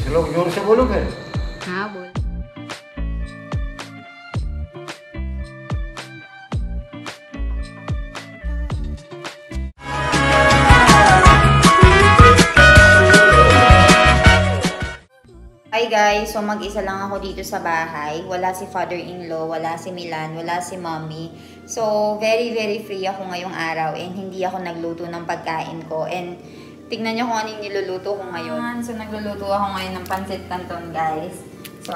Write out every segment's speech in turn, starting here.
लोग जोर से बोलो फिर। हाँ बोल। Hi guys, so mag-isa lang ako dito sa bahay. Wala si father-in-law, wala si Milan, wala si mommy. So very free ako ngayong araw and hindi ako nagluto ng pagkain ko. And tignan nyo kung ano yung niluluto ko ngayon. So nagluluto ako ngayon ng pancit canton guys. So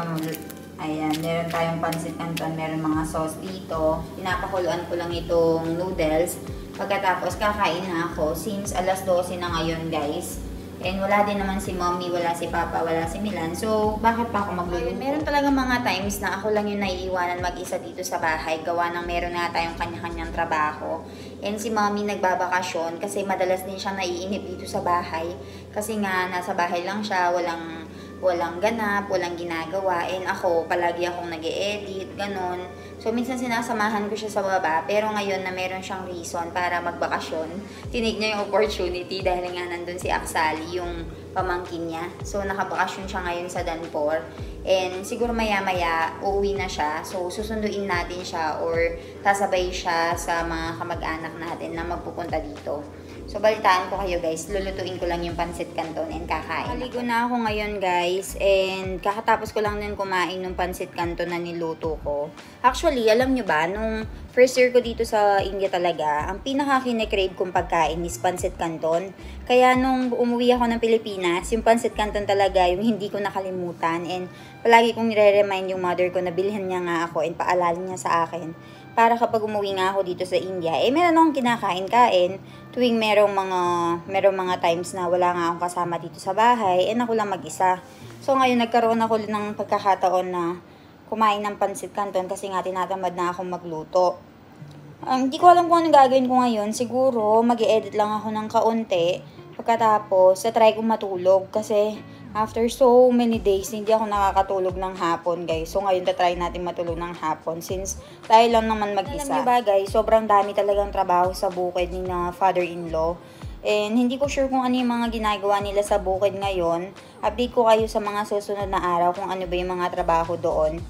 ayan, meron tayong pancit canton, meron mga sauce dito. Pinapakuluan ko lang itong noodles. Pagkatapos kakain na ako since alas 12 na ngayon guys. And wala din naman si mommy, wala si papa, wala si Milan. So, bakit pa ako magluluto? Meron talaga mga times na ako lang yung naiiwanan mag-isa dito sa bahay. Gawa ng meron na tayong kanya-kanyang trabaho. And si mommy nagbabakasyon kasi madalas din siya naiinip dito sa bahay. Kasi nga, nasa bahay lang siya, walang ganap, walang ginagawa. And ako, palagi akong nag-e-edit, ganon. So, minsan sinasamahan ko siya sa baba. Pero ngayon na meron siyang reason para magbakasyon, tinig niya yung opportunity dahil nga nandun si Aksali, yung pamangkin niya. So, nakabakasyon siya ngayon sa Danpor. And siguro maya-maya, uuwi na siya. So, susunduin natin siya or tasabay siya sa mga kamag-anak natin na magpupunta dito. So, balitaan ko kayo guys. Lulutuin ko lang yung pancit canton and kakain. Maligo na ako ngayon guys. And kakatapos ko lang din kumain ng pancit canton na niluto ko. Actually, alam nyo ba, nung first year ko dito sa India talaga, ang pinaka-kine-crave kong pagkain is pancit canton. Kaya nung umuwi ako ng Pilipinas, yung pancit canton talaga yung hindi ko nakalimutan. And palagi kong nire-remind yung mother ko na bilhin niya nga ako and paalalin niya sa akin. Para kapag umuwi nga ako dito sa India, meron akong kinakain-kain tuwing merong mga times na wala nga akong kasama dito sa bahay, ako lang mag-isa. So ngayon nagkaroon ako ng pagkakataon na kumain ng pancit canton kasi nga tinatamad na akong magluto. Hindi ko alam kung ano gagawin ko ngayon. Siguro mag-i-edit lang ako ng kaunti. Pagkatapos, try kong matulog kasi after so many days, hindi ako nakakatulog ng hapon, guys. So, ngayon, try natin matulog ng hapon since tayo lang naman mag-isa. Alam niyo ba, guys, sobrang dami talagang trabaho sa bukid ni na father-in-law. And hindi ko sure kung ano yung mga ginagawa nila sa bukid ngayon. Update ko kayo sa mga susunod na araw kung ano ba yung mga trabaho doon.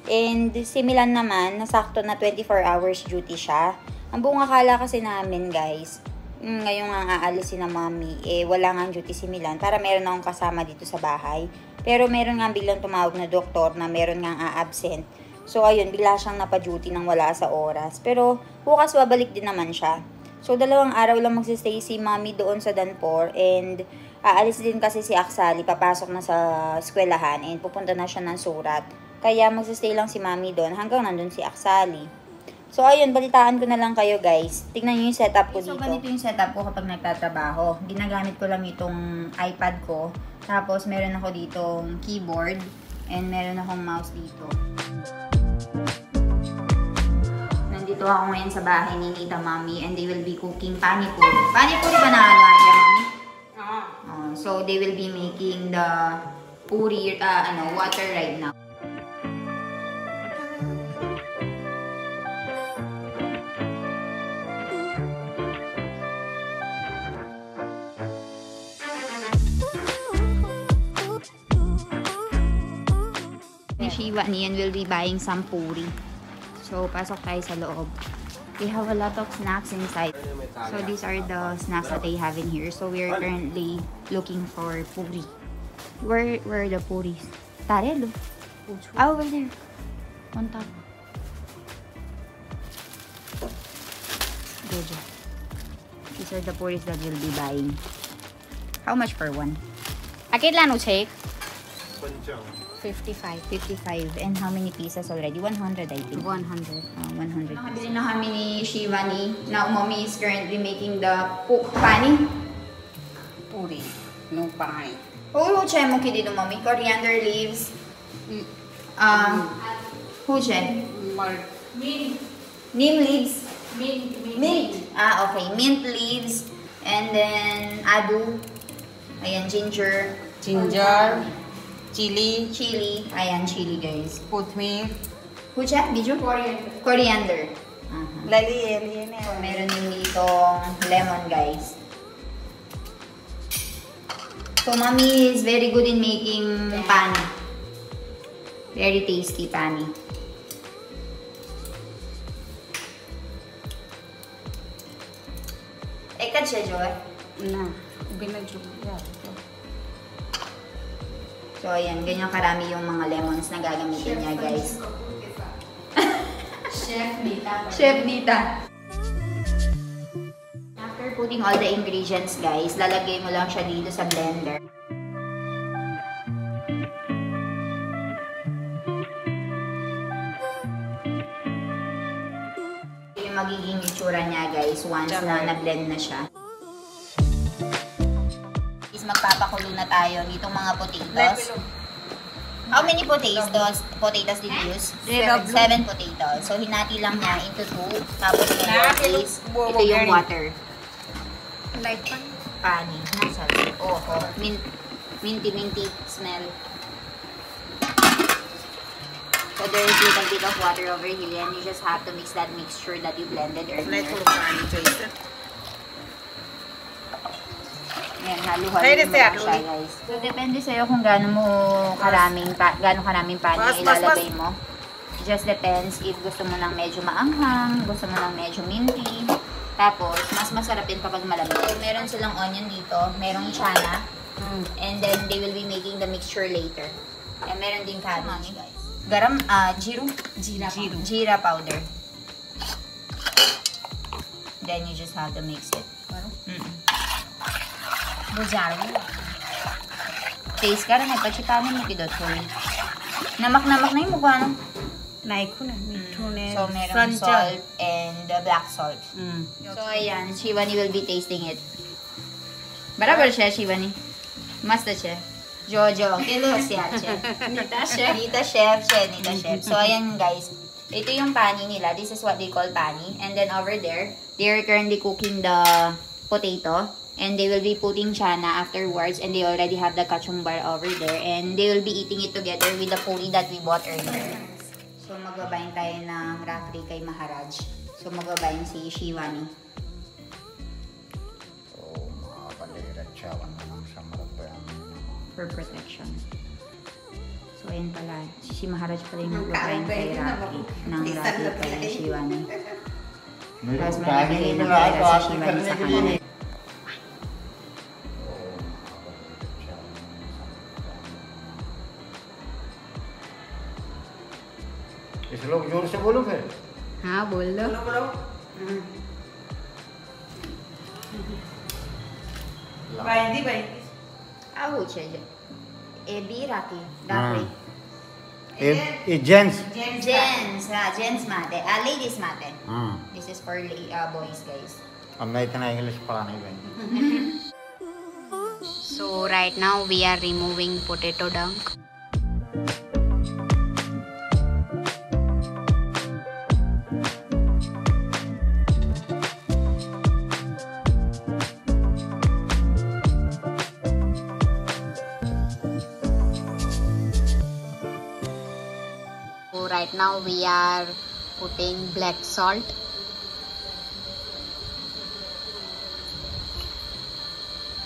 And si Milan naman, nasakto na 24 hours duty siya. Ang buong akala kasi namin, guys, ngayon nga aalisin na mommy, wala nga duty si Milan para meron akong kasama dito sa bahay. Pero meron nga biglang tumawag na doktor na meron nga absent. So ayun, bigla siyang napa-duty nang wala sa oras. Pero bukas babalik din naman siya. So 2 araw lang magsistay si mommy doon sa Danpor and aalis din kasi si Aksali, papasok na sa eskwelahan and pupunta na siya ng Surat. Kaya magsistay lang si mommy doon hanggang nandun si Aksali. So, ayun, balitaan ko na lang kayo, guys. Tignan nyo yung setup ko dito. So, ganito yung setup ko kapag nagtatrabaho. Ginagamit ko lang itong iPad ko. Tapos, meron ako ditong keyboard. And meron akong mouse dito. Nandito ako ngayon sa bahay ni Nita Mommy. And they will be cooking panipuri. Panipuri ba na ano, Mommy? So, they will be making the puri, water right now. Shiva niyan will be buying some puri. So, pasok tayo sa loob. They have a lot of snacks inside. So, these are the snacks that they have in here. So, we are currently looking for puri. Where are the puris? Tarelo. Oh, over there. On top. Gojo. These are the puris that we'll be buying. How much for one? Akit lang shake? 55. And how many pieces already? 100, I think. 100. 100. Nakabili na kami ni Shivani. Now, mommy is currently making the pani. Puri. No pani. Huche mo kidi no, mommy. Coriander leaves. Huche? Mint. Neem leaves? Mint. Okay. Mint leaves. And then, adu. Ayan, ginger. Chili. Ayan, chili, guys. Kothmir. Hucha? Biju? Coriander. Lali. So, meron din ditong lemon, guys. So, mommy is very good in making pani. Very tasty pani. Ikat siya, Joy. Na. Binadyo. Yeah. So, ayan. Ganyan karami yung mga lemons na gagamitin niya, guys. Chef Nita. Chef Nita. After putting all the ingredients, guys, lalagay mo lang siya dito sa blender. Ito yung magiging itsura niya, guys, once na na-blend na siya. Is magpapakulo na tayo nitong mga potatoes. How many potatoes did you use? 7 potatoes. So, hinati lang niya into 2. Tapos ngayon is, ito yung water. Like pan? Pani. Nasaan? Oh. Minty smell. So, there is little bit of water over here and you just have to mix that mixture that you blended earlier. Yan, halo-halo mo lang siya, guys. So, depende sa'yo kung gaano karaming pani ilalagay mo. It just depends if gusto mo ng medyo maanghang, gusto mo ng medyo minty. Tapos, mas masarap din kapag malamig. So, meron silang onion dito, merong chana, and then they will be making the mixture later. And meron din cabbage, guys. Jeera powder. Then, you just have to mix it. Taste ka rin, nagpachitanin mo kidot ko. Namak-namak na yung mukha, no? So, meron salt and black salt. So, ayan, Shivani will be tasting it. Barabar siya, Shivani. Masta siya. Jojo, kilo siya, chef. Nita chef. So, ayan, guys. Ito yung pani nila. This is what they call pani. And then, over there, they are currently cooking the potato. And they will be putting chana afterwards. And they already have the kachumbar over there. And they will be eating it together with the puri that we bought earlier. So, magbabayin tayo ng rafri kay Maharaj. So, magbabayin si Shivani. For protection. So, ayan pala. Si Maharaj pala yung magbabayin kay Rafri. Ng rafri kay Shivani. Tapos magbibigay ng pera sa Shivani sa kanila. इस लोग जोर से बोलो फिर हाँ बोल दो Baindi. आओ चल एबी राकी राफरी ये gents gents mate ladies mate this is for boys guys अब मैं इतना इंग्लिश पढ़ा नहीं पाएंगे So right now we are removing potato dunk. So right now we are putting black salt.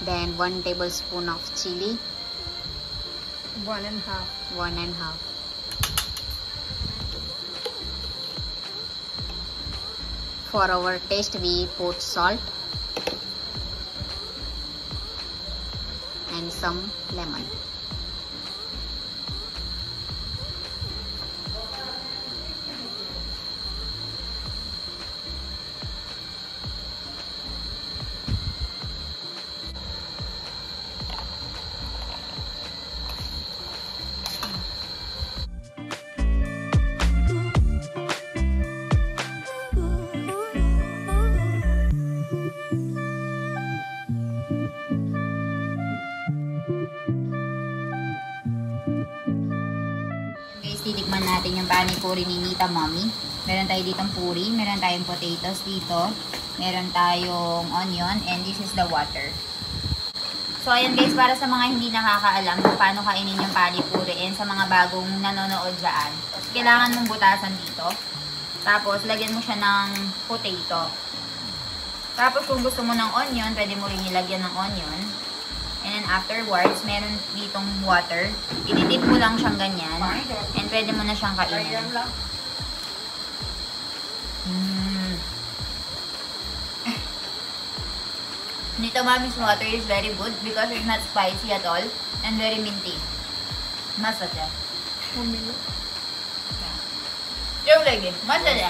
Then 1 tablespoon of chili. 1.5. 1.5. For our taste we put salt and some lemon. Titikman natin yung pani puri ni Nita Mommy. Meron tayo ditong puri, meron tayong potatoes dito, meron tayong onion, and this is the water. So, ayan guys, para sa mga hindi nakakaalam kung paano kainin yung pani puri and sa mga bagong nanonood dyan, kailangan mong butasan dito. Tapos, lagyan mo siya ng potato. Tapos, kung gusto mo ng onion, pwede mo rin ilagyan ng onion. And And afterwards, meron ditong water. Ididip mo lang siyang ganyan. And pwede mo na siyang kainin. Nito Mami's water is very good because it's not spicy at all and very minty. Masa siya. Yung lagi, masa siya.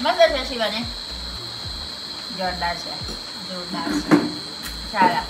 Masa siya si Vane. Jordan siya. Jordan siya. Sala.